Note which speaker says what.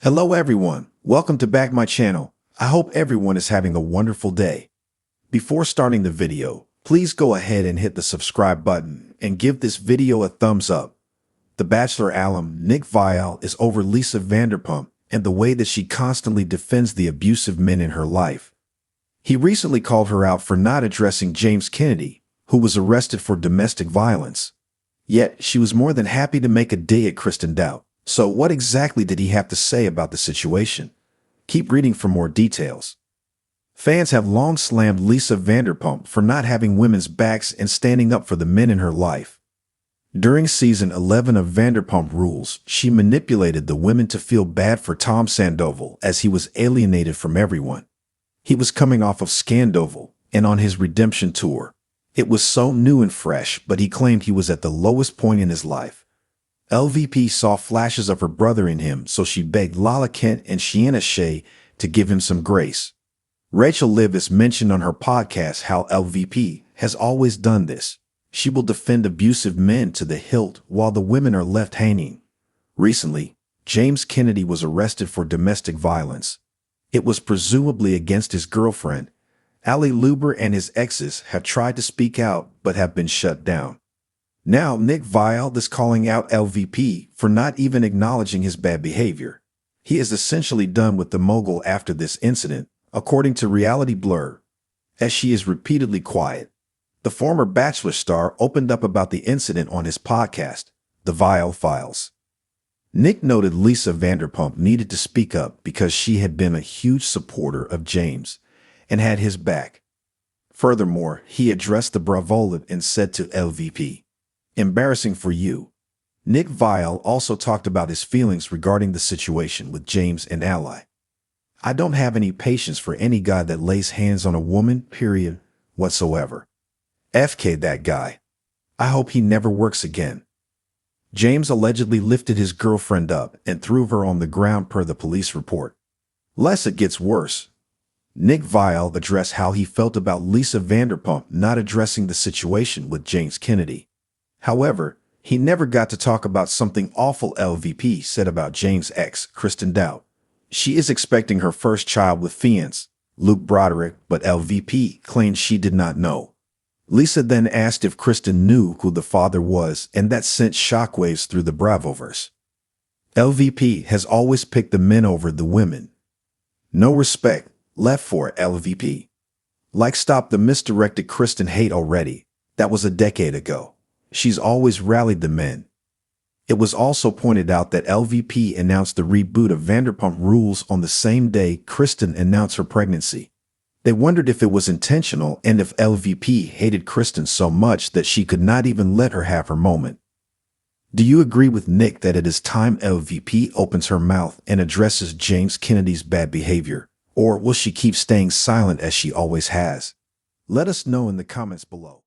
Speaker 1: Hello everyone, welcome to back my channel. I hope everyone is having a wonderful day. Before starting the video, please go ahead and hit the subscribe button and give this video a thumbs up. The Bachelor alum Nick Viall is over Lisa Vanderpump and the way that she constantly defends the abusive men in her life. He recently called her out for not addressing James Kennedy, who was arrested for domestic violence. Yet she was more than happy to make a dig at Kristen Doute. So what exactly did he have to say about the situation? Keep reading for more details. Fans have long slammed Lisa Vanderpump for not having women's backs and standing up for the men in her life. During season 11 of Vanderpump Rules, she manipulated the women to feel bad for Tom Sandoval as he was alienated from everyone. He was coming off of Scandoval and on his redemption tour. It was so new and fresh, but he claimed he was at the lowest point in his life. LVP saw flashes of her brother in him, so she begged Lala Kent and Shiana Shea to give him some grace. Rachel Leviss mentioned on her podcast how LVP has always done this. She will defend abusive men to the hilt while the women are left hanging. Recently, James Kennedy was arrested for domestic violence. It was presumably against his girlfriend. Ali Luber and his exes have tried to speak out but have been shut down. Now, Nick Viall is calling out LVP for not even acknowledging his bad behavior. He is essentially done with the mogul after this incident, according to Reality Blur, as she is repeatedly quiet. The former Bachelor star opened up about the incident on his podcast, The Viall Files. Nick noted Lisa Vanderpump needed to speak up because she had been a huge supporter of James and had his back. Furthermore, he addressed the Bravolet and said to LVP, "Embarrassing for you." Nick Viall also talked about his feelings regarding the situation with James and Ali. "I don't have any patience for any guy that lays hands on a woman, period, whatsoever. FK that guy. I hope he never works again." James allegedly lifted his girlfriend up and threw her on the ground per the police report. Lest it gets worse, Nick Viall addressed how he felt about Lisa Vanderpump not addressing the situation with James Kennedy. However, he never got to talk about something awful LVP said about James' ex, Kristen Doute. She is expecting her first child with fiance, Luke Broderick, but LVP claimed she did not know. Lisa then asked if Kristen knew who the father was, and that sent shockwaves through the Bravoverse. LVP has always picked the men over the women. No respect left for LVP. Like, stop the misdirected Kristen hate already. That was a decade ago. She's always rallied the men. It was also pointed out that LVP announced the reboot of Vanderpump Rules on the same day Kristen announced her pregnancy. They wondered if it was intentional and if LVP hated Kristen so much that she could not even let her have her moment. Do you agree with Nick that it is time LVP opens her mouth and addresses James Kennedy's bad behavior, or will she keep staying silent as she always has? Let us know in the comments below.